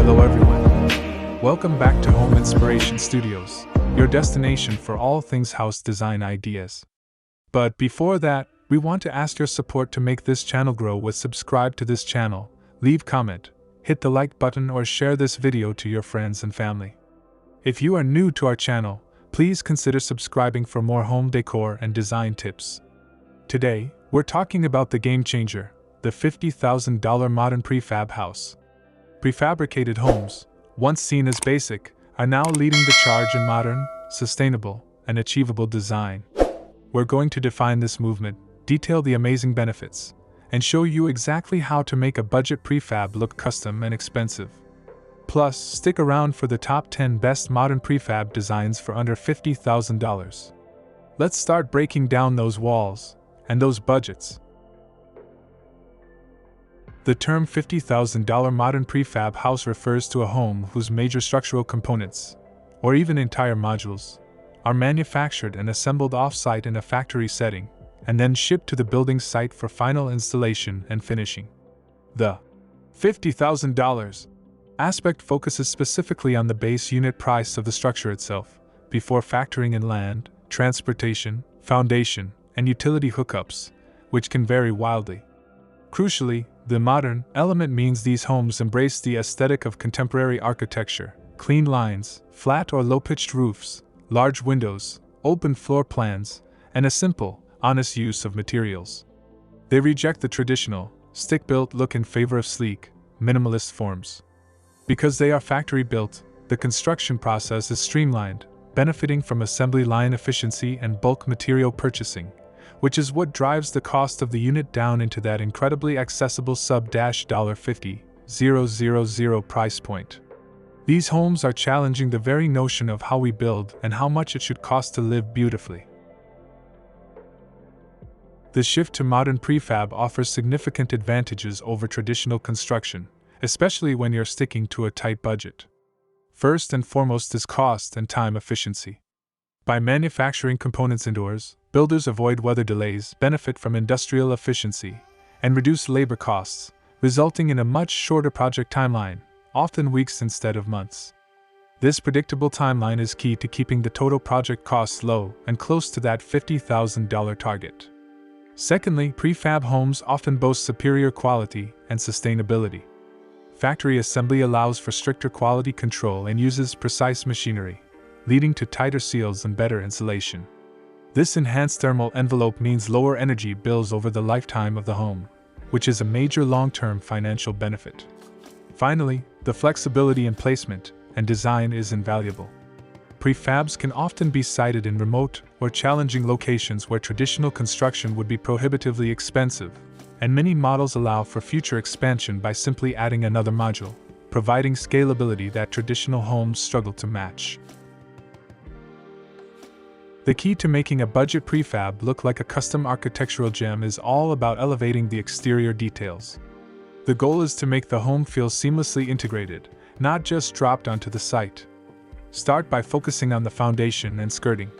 Hello everyone. Welcome back to Home Inspiration Studios, your destination for all things house design ideas. But before that, we want to ask your support to make this channel grow with subscribe to this channel, leave comment, hit the like button or share this video to your friends and family. If you are new to our channel, please consider subscribing for more home decor and design tips. Today, we're talking about the game changer, the $50,000 modern prefab house. Prefabricated homes, once seen as basic, are now leading the charge in modern, sustainable, and achievable design. We're going to define this movement, detail the amazing benefits, and show you exactly how to make a budget prefab look custom and expensive. Plus, stick around for the top 10 best modern prefab designs for under $50,000. Let's start breaking down those walls and those budgets. The term $50,000 modern prefab house refers to a home whose major structural components, or even entire modules, are manufactured and assembled off-site in a factory setting, and then shipped to the building site for final installation and finishing. The $50,000 aspect focuses specifically on the base unit price of the structure itself, before factoring in land, transportation, foundation, and utility hookups, which can vary wildly. Crucially, the modern element means these homes embrace the aesthetic of contemporary architecture: clean lines, flat or low-pitched roofs, large windows, open floor plans, and a simple, honest use of materials. They reject the traditional, stick-built look in favor of sleek, minimalist forms. Because they are factory-built, the construction process is streamlined, benefiting from assembly line efficiency and bulk material purchasing, which is what drives the cost of the unit down into that incredibly accessible sub-$50,000 price point. These homes are challenging the very notion of how we build and how much it should cost to live beautifully. The shift to modern prefab offers significant advantages over traditional construction, especially when you're sticking to a tight budget. First and foremost is cost and time efficiency. By manufacturing components indoors, builders avoid weather delays, benefit from industrial efficiency, and reduce labor costs, resulting in a much shorter project timeline, often weeks instead of months. This predictable timeline is key to keeping the total project costs low and close to that $50,000 target. Secondly, prefab homes often boast superior quality and sustainability. Factory assembly allows for stricter quality control and uses precise machinery, leading to tighter seals and better insulation. This enhanced thermal envelope means lower energy bills over the lifetime of the home, which is a major long-term financial benefit. Finally, the flexibility in placement and design is invaluable. Prefabs can often be sited in remote or challenging locations where traditional construction would be prohibitively expensive, and many models allow for future expansion by simply adding another module, providing scalability that traditional homes struggle to match. The key to making a budget prefab look like a custom architectural gem is all about elevating the exterior details. The goal is to make the home feel seamlessly integrated, not just dropped onto the site. Start by focusing on the foundation and skirting.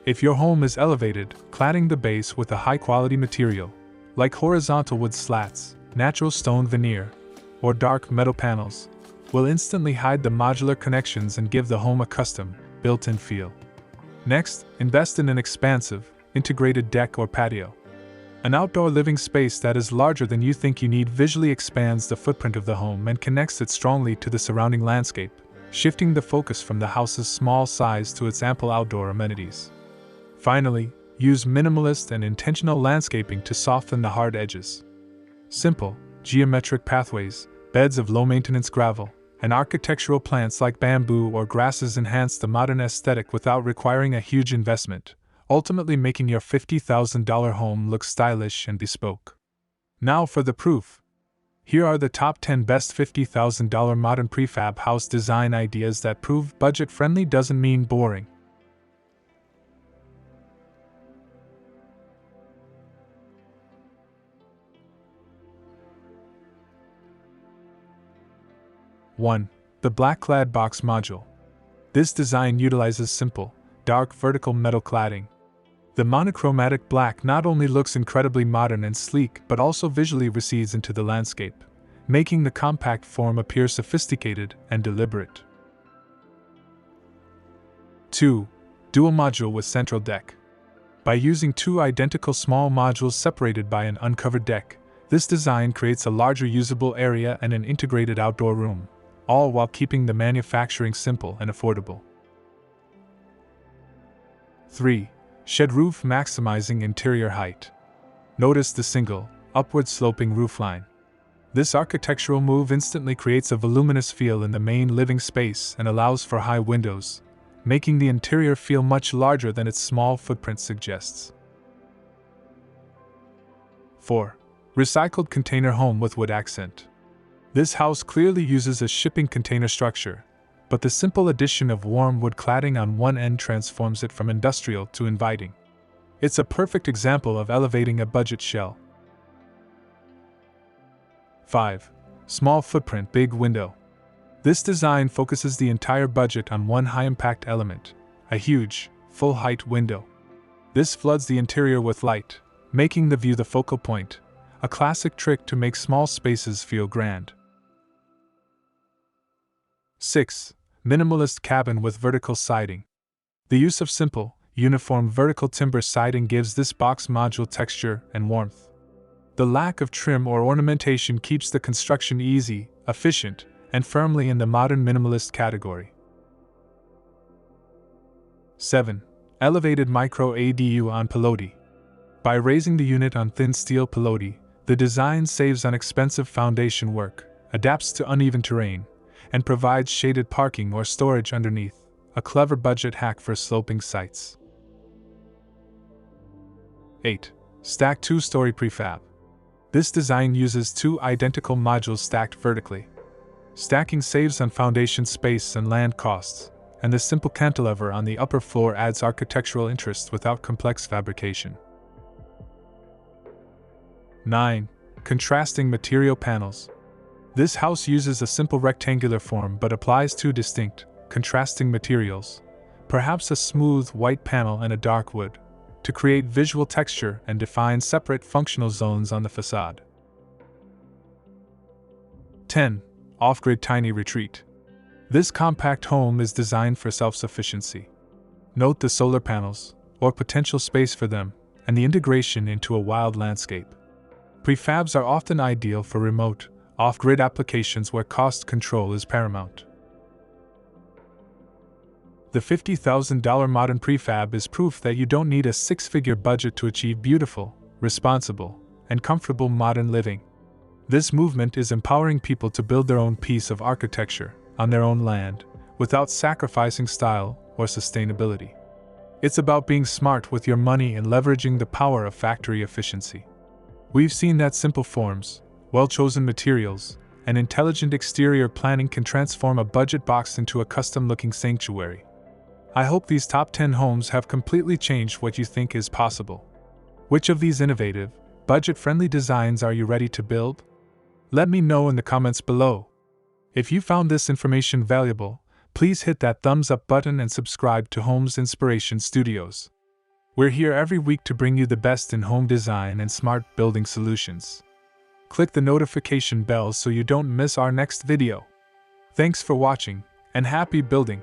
If your home is elevated, cladding the base with a high-quality material, like horizontal wood slats, natural stone veneer, or dark metal panels, will instantly hide the modular connections and give the home a custom, built-in feel. Next, invest in an expansive, integrated deck or patio. An outdoor living space that is larger than you think you need visually expands the footprint of the home and connects it strongly to the surrounding landscape, shifting the focus from the house's small size to its ample outdoor amenities. Finally, use minimalist and intentional landscaping to soften the hard edges. Simple, geometric pathways, beds of low-maintenance gravel, and architectural plants like bamboo or grasses enhance the modern aesthetic without requiring a huge investment, ultimately making your $50,000 home look stylish and bespoke. Now for the proof. Here are the top 10 best $50,000 modern prefab house design ideas that prove budget-friendly doesn't mean boring. One. The black-clad box module. This design utilizes simple, dark vertical metal cladding. The monochromatic black not only looks incredibly modern and sleek but also visually recedes into the landscape, making the compact form appear sophisticated and deliberate. 2. Dual module with central deck. By using two identical small modules separated by an uncovered deck, this design creates a larger usable area and an integrated outdoor room, all while keeping the manufacturing simple and affordable. 3. Shed roof maximizing interior height. Notice the single, upward-sloping roofline. This architectural move instantly creates a voluminous feel in the main living space and allows for high windows, making the interior feel much larger than its small footprint suggests. 4. Recycled container home with wood accent. This house clearly uses a shipping container structure, but the simple addition of warm wood cladding on one end transforms it from industrial to inviting. It's a perfect example of elevating a budget shell. 5. Small footprint, big window. This design focuses the entire budget on one high-impact element, a huge, full-height window. This floods the interior with light, making the view the focal point, a classic trick to make small spaces feel grand. 6. Minimalist cabin with vertical siding. The use of simple, uniform vertical timber siding gives this box module texture and warmth. The lack of trim or ornamentation keeps the construction easy, efficient, and firmly in the modern minimalist category. 7. Elevated micro ADU on pilotis. By raising the unit on thin steel pilotis, the design saves on expensive foundation work, adapts to uneven terrain, and provides shaded parking or storage underneath, a clever budget hack for sloping sites. 8. Stacked two-story prefab. This design uses two identical modules stacked vertically. Stacking saves on foundation space and land costs, and the simple cantilever on the upper floor adds architectural interest without complex fabrication. 9. Contrasting material panels. This house uses a simple rectangular form but applies two distinct, contrasting materials, perhaps a smooth white panel and a dark wood, to create visual texture and define separate functional zones on the facade. 10. Off-grid tiny retreat. This compact home is designed for self-sufficiency. Note the solar panels, or potential space for them, and the integration into a wild landscape. Prefabs are often ideal for remote, off-grid applications where cost control is paramount. The $50,000 modern prefab is proof that you don't need a six-figure budget to achieve beautiful, responsible, and comfortable modern living. This movement is empowering people to build their own piece of architecture on their own land, without sacrificing style or sustainability. It's about being smart with your money and leveraging the power of factory efficiency. We've seen that simple forms, well-chosen materials, and intelligent exterior planning can transform a budget box into a custom-looking sanctuary. I hope these top 10 homes have completely changed what you think is possible. Which of these innovative, budget-friendly designs are you ready to build? Let me know in the comments below. If you found this information valuable, please hit that thumbs up button and subscribe to Homes Inspiration Studios. We're here every week to bring you the best in home design and smart building solutions. Click the notification bell so you don't miss our next video. Thanks for watching, and happy building!